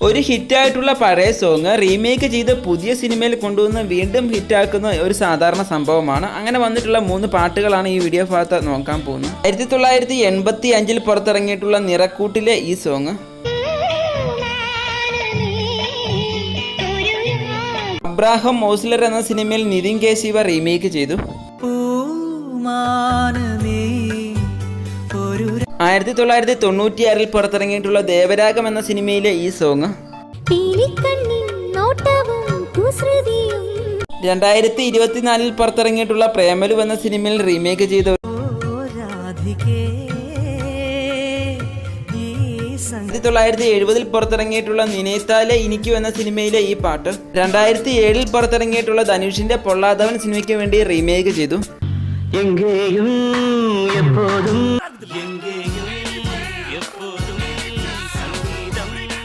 ഒരു ഹിറ്റായിട്ടുള്ള പഴയ song remake ചെയ്ത് പുതിയ സിനിമയിൽ കൊണ്ടുവന്ന് വീണ്ടും ഹിറ്റാക്കുന്ന ഒരു സാധാരണ സംഭവമാണ്. അങ്ങനെ വന്നിട്ടുള്ള 3 പാട്ടുകളാണ് ഈ വീഡിയോ ഭാഗത്ത് നോക്കാൻ പോകുന്നത്. 1985 പുറത്തിറങ്ങിയിട്ടുള്ള നിറക്കൂട്ടിലെ ഈ സോങ്, അബ്രാഹം മോസ്ലർ എന്ന സിനിമയിൽ നിതിൻ കെ ശിവ റീമേക്ക് ചെയ്തു. 1996 പുറത്തിറങ്ങിയിട്ടുള്ള ദേവരാഗം എന്ന സിനിമയിലെ ഈ സോങ്, 2024 പുറത്തിറങ്ങിയിട്ടുള്ള പ്രേമലു എന്ന സിനിമയിൽ റീമേക്ക് ചെയ്ത 1970 പുറത്തിറങ്ങിയിട്ടുള്ള നിനേത്താലെ ഇനിക്കു എന്ന സിനിമയിലെ ഈ പാട്ട് 2007 പുറത്തിറങ്ങിയിട്ടുള്ള ധനുഷിന്റെ പൊള്ളാതവൻ സിനിമയ്ക്ക് വേണ്ടി റീമേക്ക് ചെയ്തു.